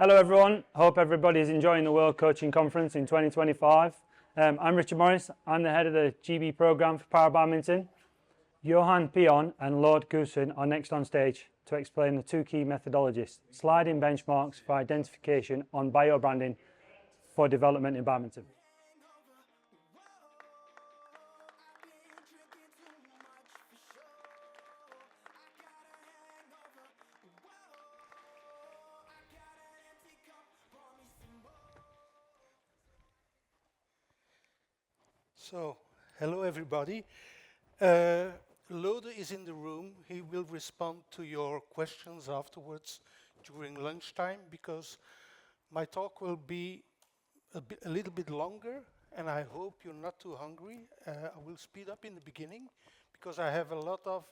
Hello everyone, hope everybody is enjoying the World Coaching Conference in 2025. I'm Richard Morris, I'm the head of the GB programme for Power Badminton. Johan Pion and Lode Goossens are next on stage to explain the two key methodologies, sliding benchmarks for identification on biobanding for development in badminton. So, hello everybody. Lode is in the room. He will respond to your questions afterwards during lunchtime because my talk will be a little bit longer and I hope you're not too hungry. I will speed up in the beginning because I have a lot of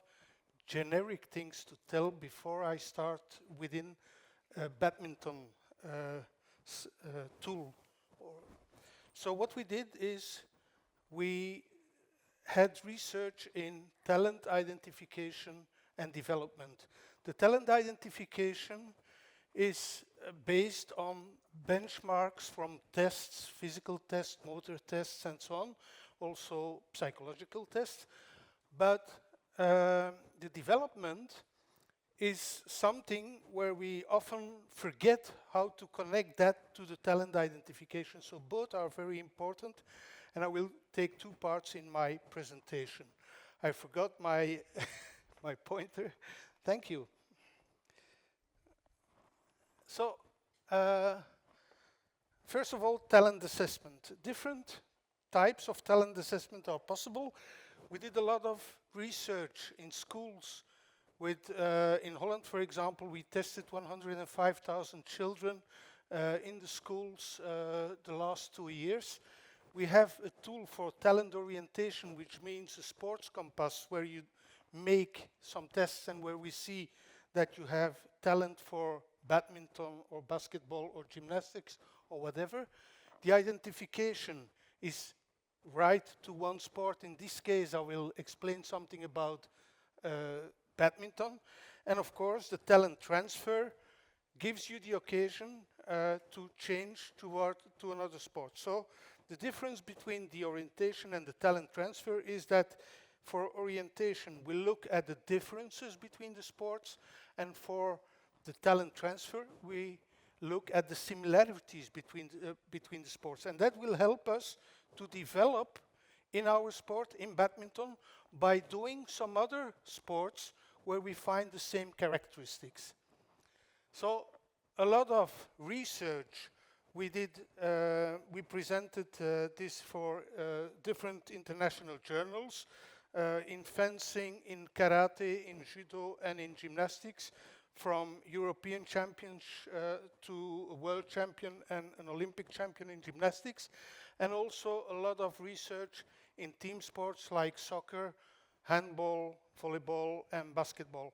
generic things to tell before I start within a badminton tool. So what we did is we had research in talent identification and development. The talent identification is based on benchmarks from tests, physical tests, motor tests, and so on, also psychological tests. But the development is something where we often forget how to connect that to the talent identification. So both are very important. And I will take two parts in my presentation. I forgot my my pointer. Thank you. So, first of all, talent assessment. Different types of talent assessment are possible. We did a lot of research in schools. In Holland, for example, we tested 105,000 children in the schools the last 2 years. We have a tool for talent orientation, which means a sports compass where you make some tests and where we see that you have talent for badminton or basketball or gymnastics or whatever. The identification is right to one sport. In this case, I will explain something about badminton. And of course, the talent transfer gives you the occasion to change to another sport. So the difference between the orientation and the talent transfer is that for orientation, we look at the differences between the sports, and for the talent transfer, we look at the similarities between the sports. And that will help us to develop in our sport, in badminton, by doing some other sports where we find the same characteristics. So a lot of research we did, we presented this for different international journals in fencing, in karate, in judo, and in gymnastics, from European champions to a world champion and an Olympic champion in gymnastics, and also a lot of research in team sports like soccer, handball, volleyball, and basketball.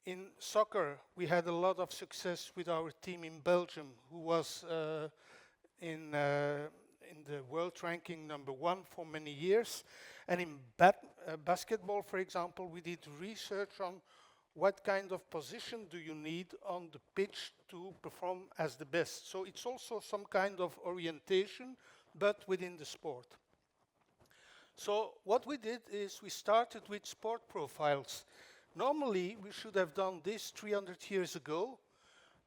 In soccer, we had a lot of success with our team in Belgium, who was in the world ranking #1 for many years. And in basketball, for example, we did research on what kind of position do you need on the pitch to perform as the best. So it's also some kind of orientation, but within the sport. So what we did is we started with sport profiles. Normally, we should have done this 300 years ago,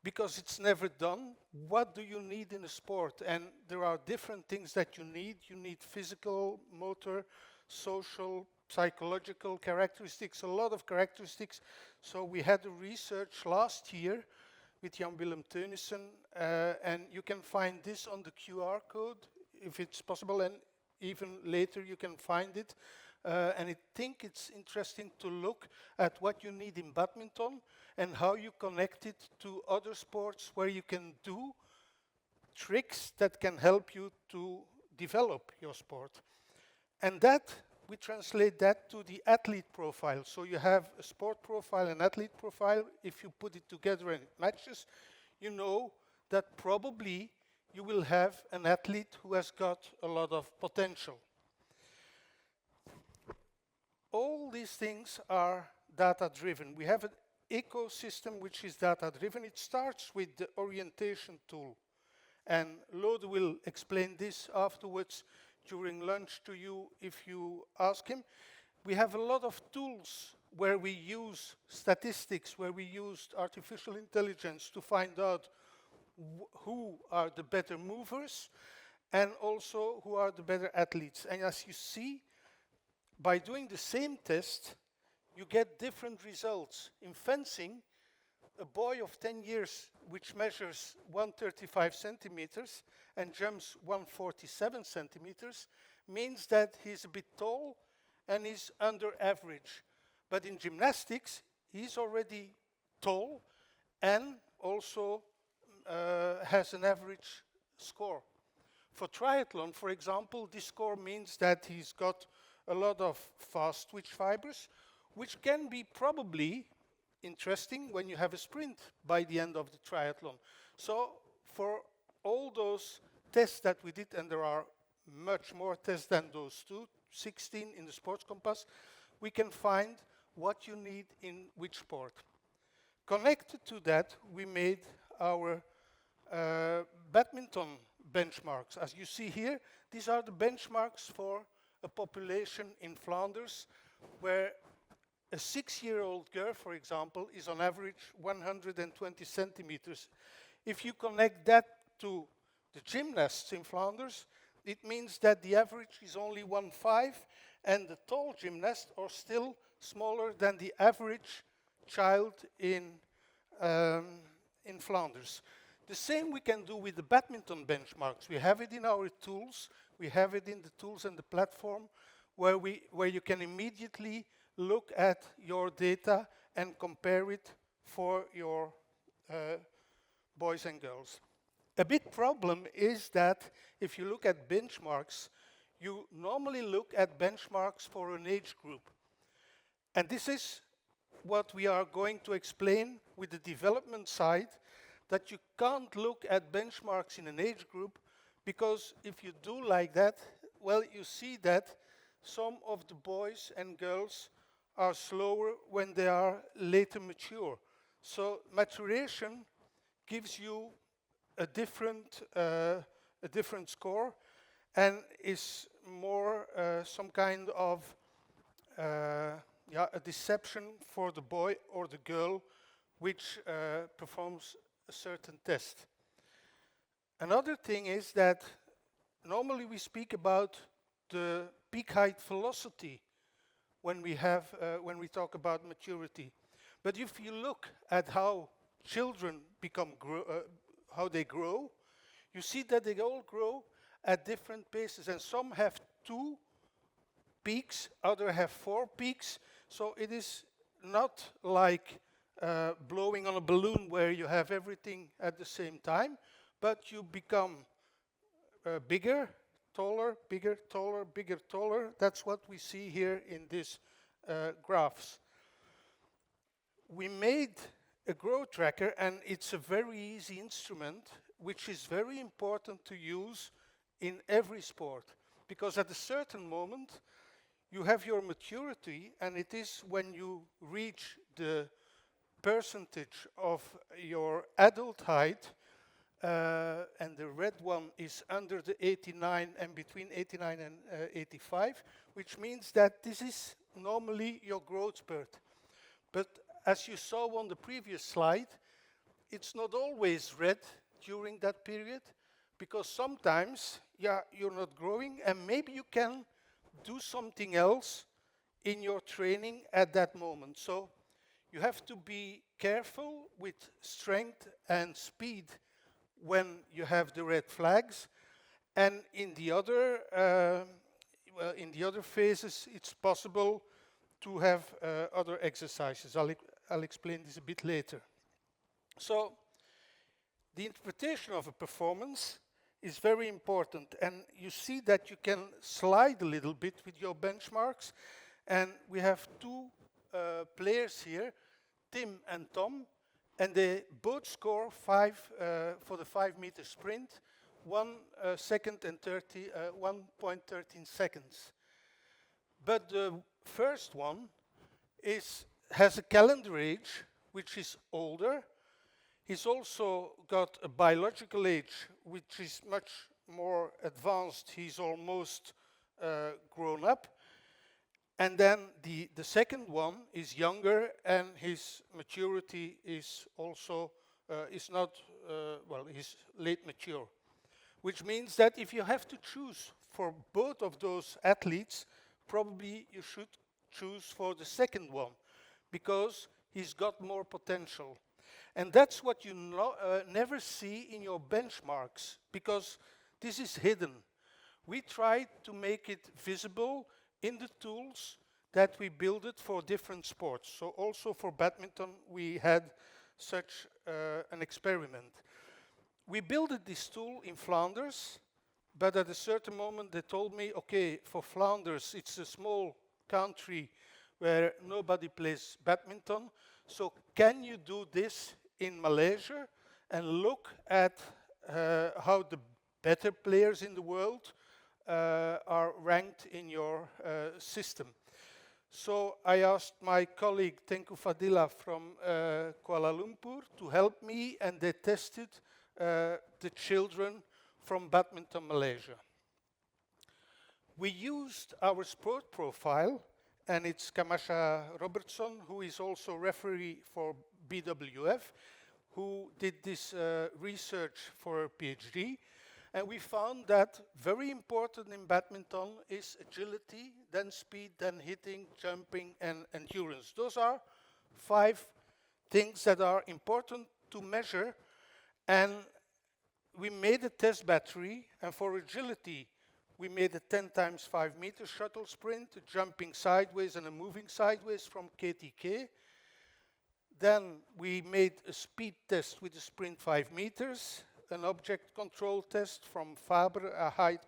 because it's never done. What do you need in a sport? And there are different things that you need. You need physical, motor, social, psychological characteristics, a lot of characteristics. So we had a research last year with Jan Willem Teunissen, and you can find this on the QR code, if it's possible, and even later you can find it. And I think it's interesting to look at what you need in badminton and how you connect it to other sports where you can do tricks that can help you to develop your sport. And that, we translate that to the athlete profile. So you have a sport profile and athlete profile. If you put it together and it matches, you know that probably you will have an athlete who has got a lot of potential. All these things are data-driven. We have ecosystem which is data-driven. It starts with the orientation tool. And Lode will explain this afterwards during lunch to you if you ask him. We have a lot of tools where we use statistics, where we use artificial intelligence to find out who are the better movers and also who are the better athletes. And as you see, by doing the same test, you get different results. In fencing, a boy of 10 years which measures 135 centimeters and jumps 147 centimeters means that he's a bit tall and he's under average. But in gymnastics, he's already tall and also has an average score. For triathlon, for example, this score means that he's got a lot of fast twitch fibers, which can be probably interesting when you have a sprint by the end of the triathlon. So for all those tests that we did, and there are much more tests than those 16 in the Sports Compass, we can find what you need in which sport. Connected to that, we made our badminton benchmarks. As you see here, these are the benchmarks for a population in Flanders, where a 6-year-old girl, for example, is on average 120 centimeters. If you connect that to the gymnasts in Flanders, it means that the average is only 1.5, and the tall gymnasts are still smaller than the average child in Flanders. The same we can do with the badminton benchmarks. We have it in our tools. We have it in the tools and the platform where you can immediately look at your data and compare it for your boys and girls. A big problem is that if you look at benchmarks, you normally look at benchmarks for an age group. And this is what we are going to explain with the development side, that you can't look at benchmarks in an age group, because if you do like that, well, you see that some of the boys and girls are slower when they are later mature. So maturation gives you a different score and is more some kind of a deception for the boy or the girl which performs a certain test. Another thing is that normally we speak about the peak height velocity when we talk about maturity. But if you look at how children how they grow, you see that they all grow at different paces, and some have 2 peaks, others have 4 peaks. So it is not like blowing on a balloon where you have everything at the same time, but you become bigger, taller, bigger, taller, bigger, taller. That's what we see here in these graphs. We made a growth tracker, and it's a very easy instrument, which is very important to use in every sport, because at a certain moment you have your maturity, and it is when you reach the percentage of your adult height, and the red one is under the 89 and between 89 and 85, which means that this is normally your growth spurt. But as you saw on the previous slide, it's not always red during that period, because sometimes, you're not growing, and maybe you can do something else in your training at that moment. So you have to be careful with strength and speed when you have the red flags, and in the other phases, it's possible to have other exercises. I'll explain this a bit later. So the interpretation of a performance is very important, and you see that you can slide a little bit with your benchmarks, and we have 2 players here, Tim and Tom, and they both score 5 for the 5-meter sprint, 1 second and 1.13 seconds. But the first one has a calendar age which is older. He's also got a biological age, which is much more advanced. He's almost grown up. And then the second one is younger, and his maturity is also is not, well, he's late mature. Which means that if you have to choose for both of those athletes, probably you should choose for the second one, because he's got more potential. And that's what you never see in your benchmarks, because this is hidden. We try to make it visible in the tools that we build it for different sports. So also for badminton, we had such an experiment. We built this tool in Flanders, but at a certain moment they told me, okay, for Flanders, it's a small country where nobody plays badminton, so can you do this in Malaysia and look at how the better players in the world are ranked in your system? So I asked my colleague Tengku Fadila from Kuala Lumpur to help me, and they tested the children from Badminton Malaysia. We used our sport profile, and it's Kamasha Robertson, who is also referee for BWF, who did this research for a PhD. And we found that very important in badminton is agility, then speed, then hitting, jumping, and endurance. Those are 5 things that are important to measure. And we made a test battery, and for agility, we made a 10 times 5 meter shuttle sprint, a jumping sideways and a moving sideways from KTK. Then we made a speed test with a sprint 5 meters, an object control test from Faber, a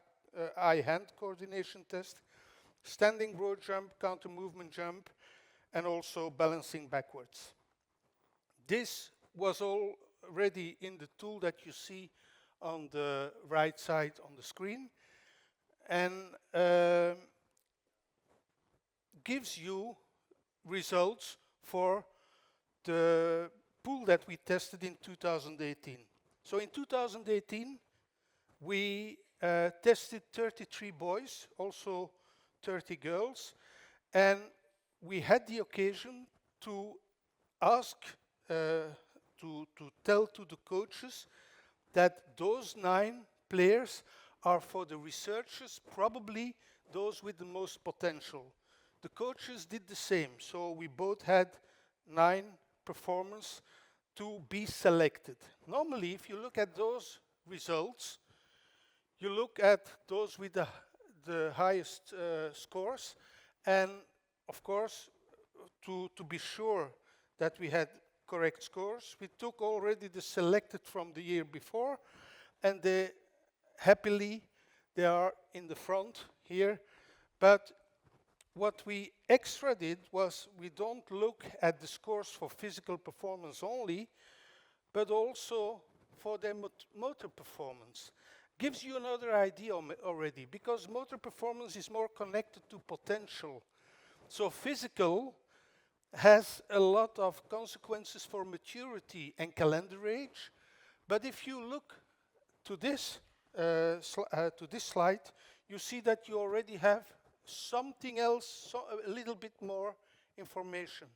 eye-hand coordination test, standing broad jump, counter movement jump, and also balancing backwards. This was already in the tool that you see on the right side on the screen, and gives you results for the pool that we tested in 2018. So in 2018, we tested 33 boys, also 30 girls, and we had the occasion to ask, to tell to the coaches that those 9 players are, for the researchers, probably those with the most potential. The coaches did the same, so we both had 9 performers to be selected. Normally, if you look at those results, you look at those with the highest scores, and of course, to be sure that we had correct scores, we took already the selected from the year before, and happily they are in the front here. But what we extra did was we don't look at the scores for physical performance only, but also for their motor performance. Gives you another idea already, because motor performance is more connected to potential. So physical has a lot of consequences for maturity and calendar age. But if you look to this slide, you see that you already have something else, a little bit more information.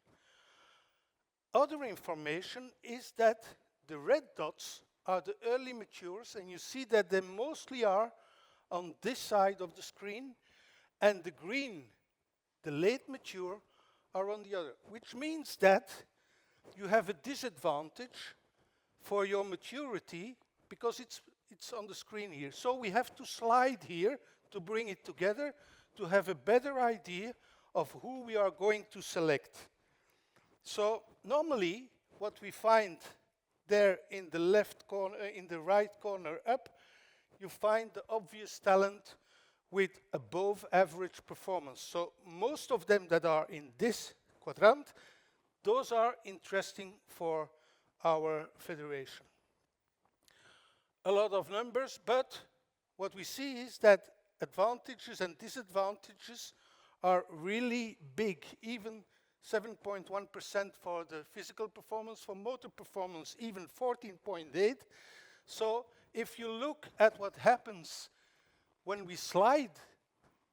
Other information is that the red dots are the early matures, and you see that they mostly are on this side of the screen, and the green, the late mature, are on the other, which means that you have a disadvantage for your maturity because it's on the screen here. So we have to slide here to bring it together to have a better idea of who we are going to select. So normally what we find there in the left corner, in the right corner up, you find the obvious talent with above average performance. So most of them that are in this quadrant, those are interesting for our federation. A lot of numbers, but what we see is that advantages and disadvantages are really big, even 7.1% for the physical performance, for motor performance even 14.8. So if you look at what happens when we slide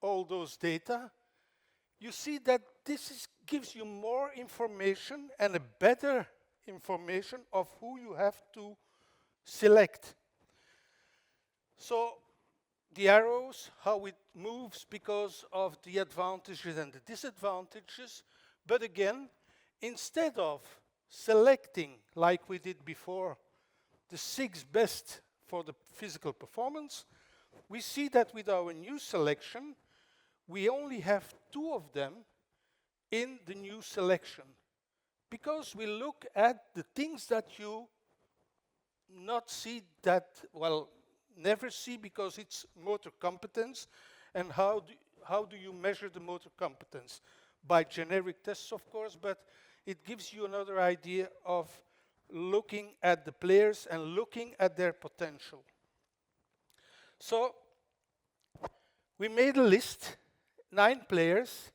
all those data, you see that gives you more information and a better information of who you have to select. So the arrows, how it moves because of the advantages and the disadvantages. But again, instead of selecting, like we did before, the 6 best for the physical performance, we see that with our new selection, we only have 2 of them in the new selection. Because we look at the things that you not see that, well, never see because it's motor competence. And how do you measure the motor competence? By generic tests, of course, but it gives you another idea of looking at the players and looking at their potential. So we made a list, 9 players,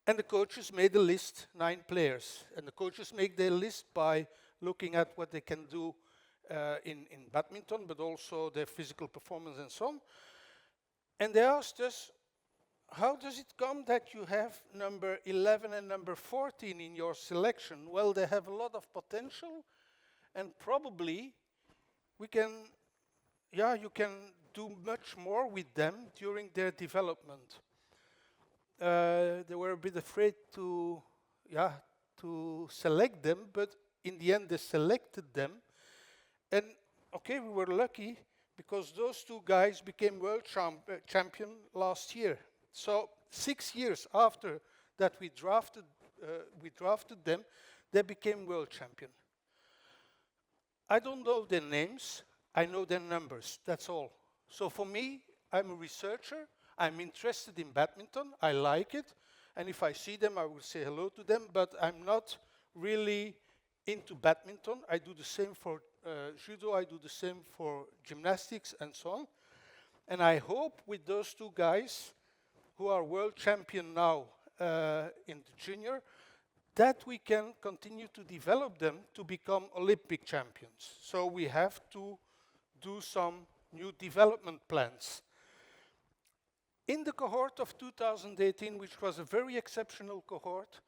and the coaches made a list, 9 players. And the coaches make their list by looking at what they can do in badminton, but also their physical performance and so on. And they asked us, how does it come that you have number 11 and number 14 in your selection? Well, they have a lot of potential, and probably you can do much more with them during their development. They were a bit afraid to select them, but in the end they selected them. And okay, we were lucky because those 2 guys became world champion last year. So 6 years after that we drafted them, they became world champion. I don't know their names, I know their numbers, that's all. So for me, I'm a researcher, I'm interested in badminton, I like it, and if I see them, I will say hello to them, but I'm not really into badminton. I do the same for judo, I do the same for gymnastics and so on. And I hope with those 2 guys, who are world champion now in the junior, that we can continue to develop them to become Olympic champions. So we have to do some new development plans. In the cohort of 2018, which was a very exceptional cohort,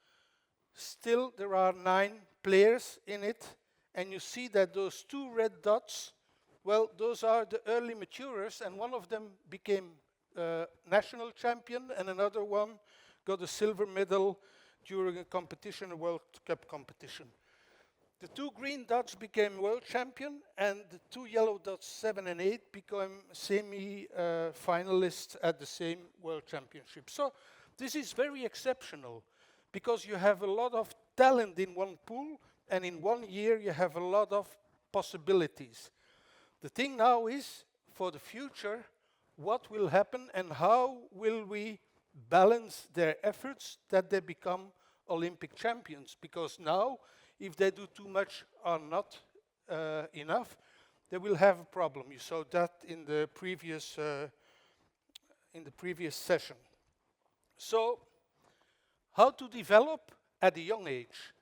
still there are 9 players in it, and you see that those 2 red dots, well, those are the early maturers, and one of them became national champion, and another one got a silver medal during a competition, a World Cup competition. The 2 green dots became world champion, and the 2 yellow dots, 7 and 8, became semi-finalists at the same World Championship. So this is very exceptional, because you have a lot of talent in one pool, and in 1 year you have a lot of possibilities. The thing now is, for the future, what will happen and how will we balance their efforts that they become Olympic champions? Because now, if they do too much or not enough, they will have a problem. You saw that in the previous session. So, how to develop at a young age?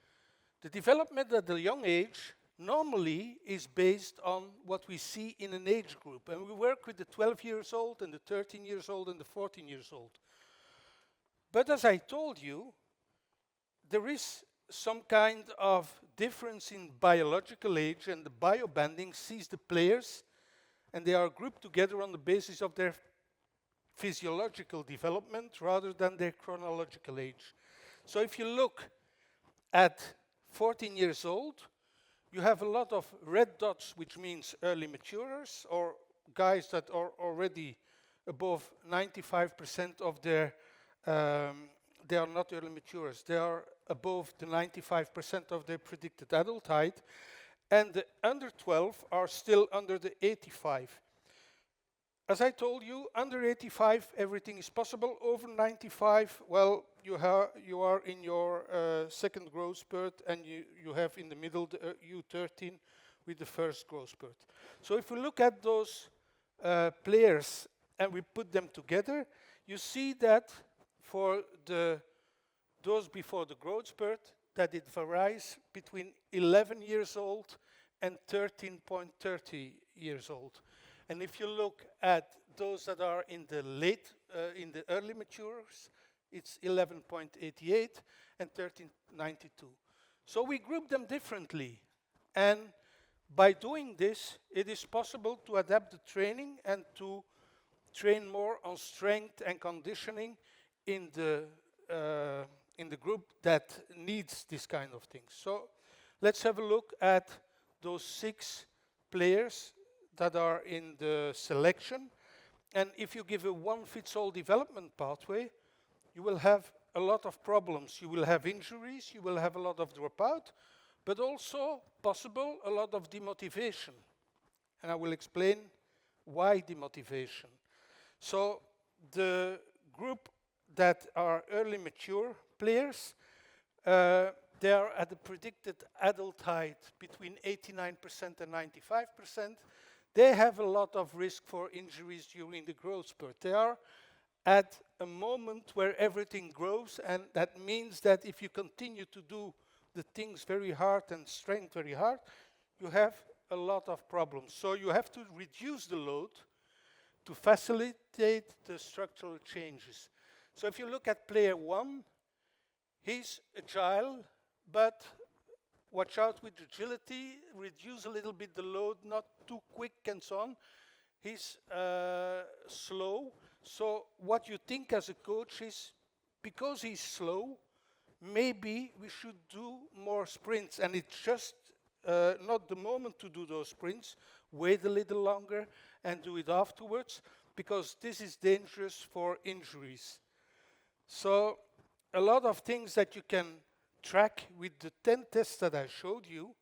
The development at a young age normally is based on what we see in an age group. And we work with the 12 years old and the 13 years old and the 14 years old. But as I told you, there is some kind of difference in biological age, and the biobanding sees the players and they are grouped together on the basis of their physiological development rather than their chronological age. So if you look at 14 years old, you have a lot of red dots, which means early maturers, or guys that are already above 95% of their, they are not early maturers, they are above the 95% of their predicted adult height, and the under 12 are still under the 85. As I told you, under 85 everything is possible. Over 95, well, you are in your second growth spurt, and you have in the middle the U13 with the first growth spurt. So if we look at those players and we put them together, you see that for the those before the growth spurt, that it varies between 11 years old and 13.30 years old. And if you look at those that are in the early matures, it's 11.88 and 13.92. So we group them differently. And by doing this, it is possible to adapt the training and to train more on strength and conditioning in the group that needs this kind of things. So let's have a look at those 6 players that are in the selection. And if you give a one-fits-all development pathway, you will have a lot of problems. You will have injuries, you will have a lot of dropout, but also possible a lot of demotivation. And I will explain why demotivation. So the group that are early mature players, they are at the predicted adult height between 89% and 95%. They have a lot of risk for injuries during the growth spurt. They are at a moment where everything grows, and that means that if you continue to do the things very hard and strength very hard, you have a lot of problems. So you have to reduce the load to facilitate the structural changes. So if you look at player 1, he's agile, but watch out with agility, reduce a little bit the load, not too quick and so on. He's slow. So what you think as a coach is, because he's slow, maybe we should do more sprints. And it's just not the moment to do those sprints. Wait a little longer and do it afterwards, because this is dangerous for injuries. So a lot of things that you can track with the 10 tests that I showed you.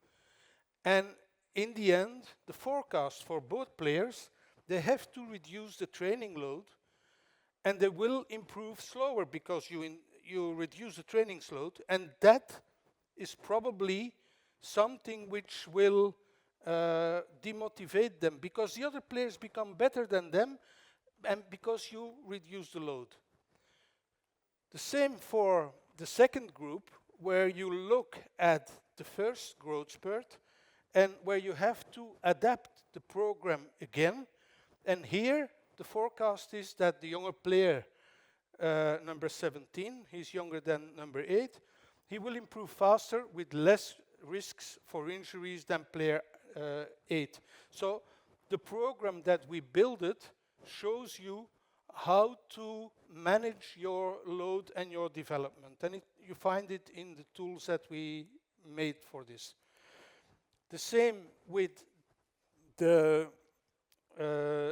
And in the end, the forecast for both players, they have to reduce the training load, and they will improve slower because you reduce the training load, and that is probably something which will demotivate them, because the other players become better than them, and because you reduce the load. The same for the second group, where you look at the first growth spurt and where you have to adapt the program again. And here the forecast is that the younger player, number 17, he's younger than number 8, he will improve faster with less risks for injuries than player 8. So the program that we built shows you how to manage your load and your development. And you find it in the tools that we made for this. The same with the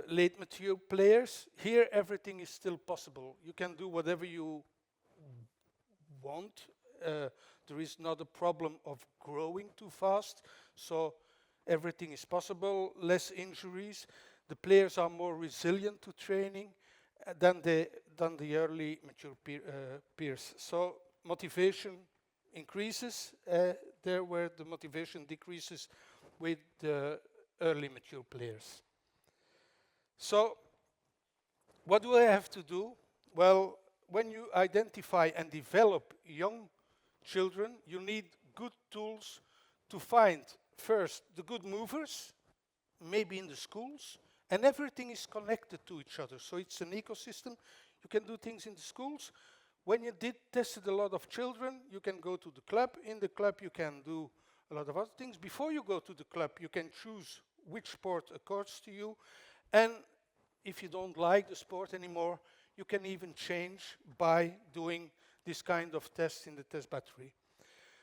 late mature players. Here everything is still possible. You can do whatever you want. There is not a problem of growing too fast, so everything is possible, less injuries. The players are more resilient to training than the early mature peers. So motivation increases there where the motivation decreases with the early mature players. So what do I have to do? Well, when you identify and develop young children, you need good tools to find first the good movers, maybe in the schools, and everything is connected to each other. So it's an ecosystem. You can do things in the schools. When you tested a lot of children, you can go to the club. In the club, you can do a lot of other things. Before you go to the club, you can choose which sport accords to you. And if you don't like the sport anymore, you can even change by doing this kind of test in the test battery.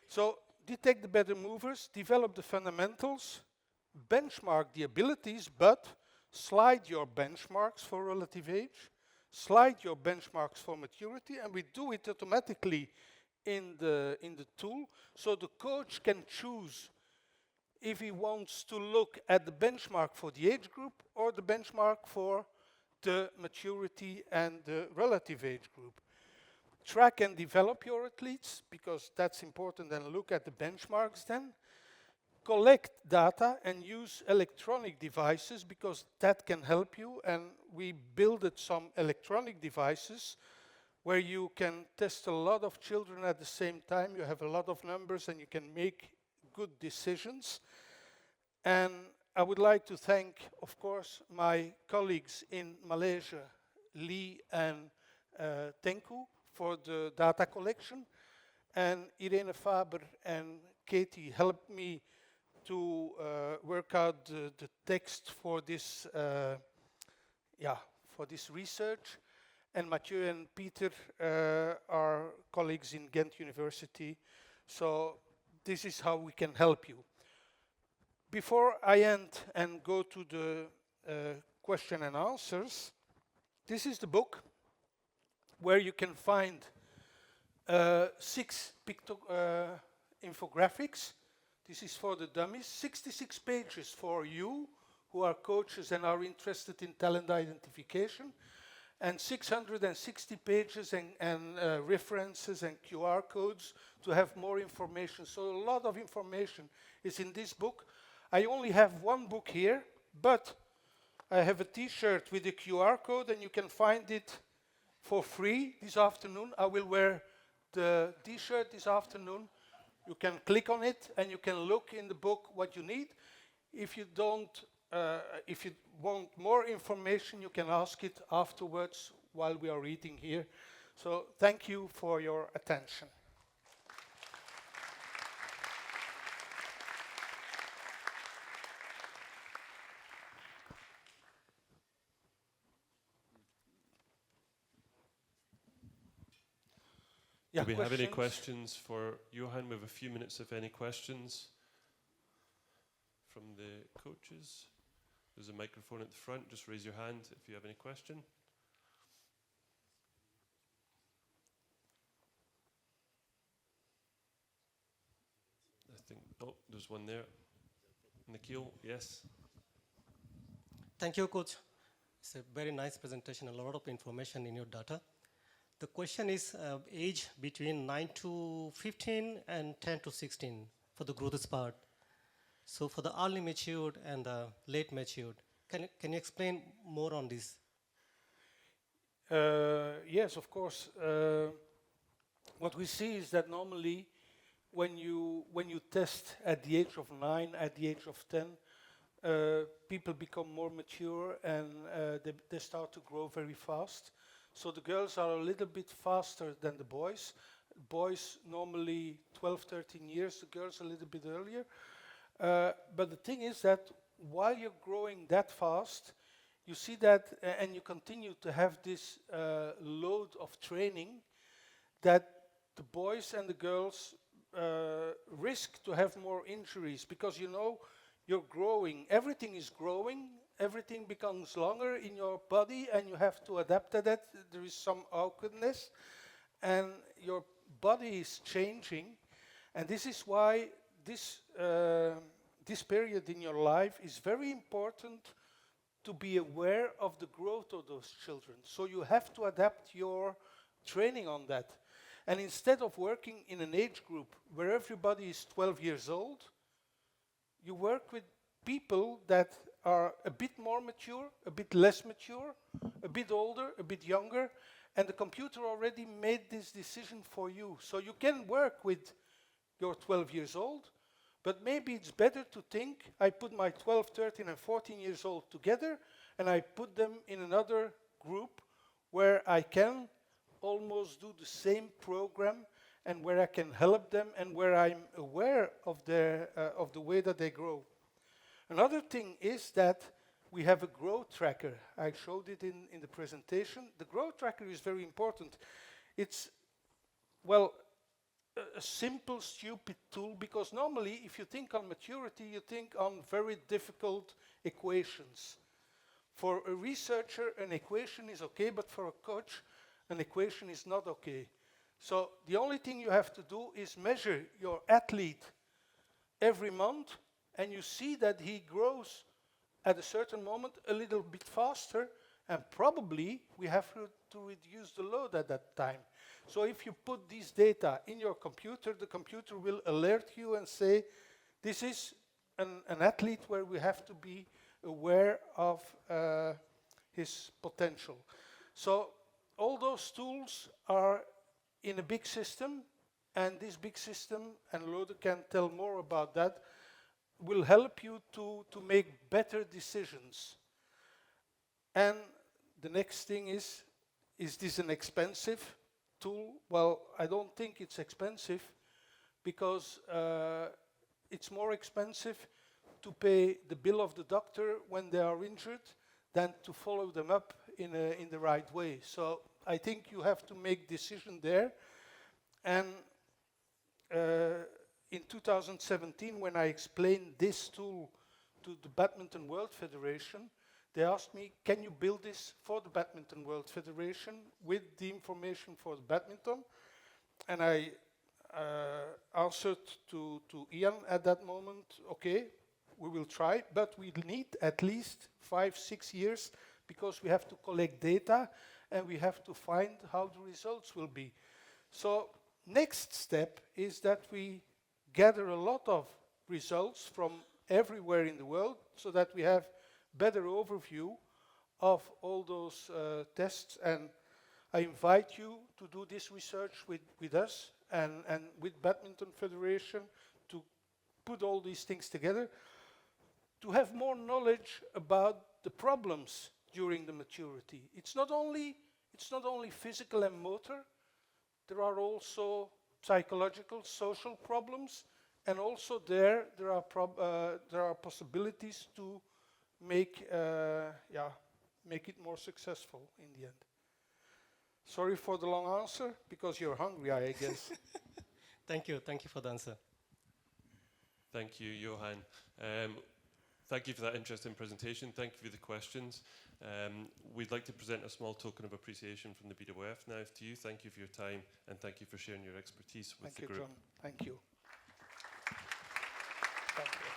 So detect the better movers, develop the fundamentals, benchmark the abilities, but slide your benchmarks for relative age, slide your benchmarks for maturity, and we do it automatically in the tool, so the coach can choose if he wants to look at the benchmark for the age group or the benchmark for the maturity and the relative age group. Track and develop your athletes, because that's important, and look at the benchmarks then. Collect data and use electronic devices, because that can help you, and we built some electronic devices where you can test a lot of children at the same time. You have a lot of numbers and you can make good decisions. And I would like to thank, of course, my colleagues in Malaysia, Lee and Tenku, for the data collection. And Irene Faber and Katie helped me to work out the text for this, for this research. And Mathieu and Peter are colleagues in Ghent University. So this is how we can help you. Before I end and go to the question and answers, this is the book where you can find 6 infographics. This is for the dummies, 66 pages for you who are coaches and are interested in talent identification, and 660 pages and references and QR codes to have more information. So a lot of information is in this book. I only have one book here, but I have a t-shirt with a QR code and you can find it for free this afternoon. I will wear the t-shirt this afternoon. You can click on it and you can look in the book what you need. If you want more information, you can ask it afterwards while we are reading here. So thank you for your attention. Do we have any questions for Johan? We have a few minutes if any questions from the coaches. There's a microphone at the front. Just raise your hand if you have any question. I think, oh, there's one there. Nikhil, yes. Thank you, Coach. It's a very nice presentation, a lot of information in your data. The question is age between 9 to 15 and 10 to 16 for the growth part. So for the early matured and the late matured, can you explain more on this? Yes, of course. What we see is that normally when you test at the age of 9, at the age of 10, people become more mature and they start to grow very fast. So the girls are a little bit faster than the boys. Boys normally 12, 13 years, the girls a little bit earlier. But the thing is that while you're growing that fast, you see that and you continue to have this load of training that the boys and the girls risk to have more injuries because you're growing, everything is growing, everything becomes longer in your body and you have to adapt to that. There is some awkwardness and your body is changing, and this is why this period in your life is very important to be aware of the growth of those children. So you have to adapt your training on that. And instead of working in an age group where everybody is 12 years old, you work with people that are a bit more mature, a bit less mature, a bit older, a bit younger, and the computer already made this decision for you. So you can work with your 12 years old, but maybe it's better to think, I put my 12, 13 and 14 years old together and I put them in another group where I can almost do the same program and where I can help them and where I'm aware of the way that they grow. Another thing is that we have a growth tracker. I showed it in the presentation. The growth tracker is very important. It's, well, a simple, stupid tool, because normally if you think on maturity, you think on very difficult equations. For a researcher, an equation is okay, but for a coach, an equation is not okay. So the only thing you have to do is measure your athlete every month, and you see that he grows at a certain moment a little bit faster, and probably we have to reduce the load at that time. So if you put these data in your computer, the computer will alert you and say, this is an athlete where we have to be aware of his potential. So all those tools are in a big system, and this big system, and Lode can tell more about that, will help you to make better decisions. And the next thing is this an expensive tool? Well, I don't think it's expensive, because it's more expensive to pay the bill of the doctor when they are injured than to follow them up in the right way. So I think you have to make decision there. And in 2017, when I explained this tool to the Badminton World Federation, they asked me, can you build this for the Badminton World Federation with the information for the badminton? And I answered to Ian at that moment, okay, we will try, but we need at least 5-6 years, because we have to collect data and we have to find how the results will be. So next step is that we gather a lot of results from everywhere in the world, so that we have better overview of all those tests. And I invite you to do this research with us and with Badminton Federation, to put all these things together, to have more knowledge about the problems during the maturity. It's not only physical and motor, there are also psychological, social problems, and also there are possibilities to make it more successful in the end. Sorry for the long answer, because you're hungry, I guess. Thank you for the answer. Thank you, Johan. Thank you for that interesting presentation. Thank you for the questions. We'd like to present a small token of appreciation from the BWF now to you. Thank you for your time, and thank you for sharing your expertise with the group. Thank you, John. Thank you. Thank you.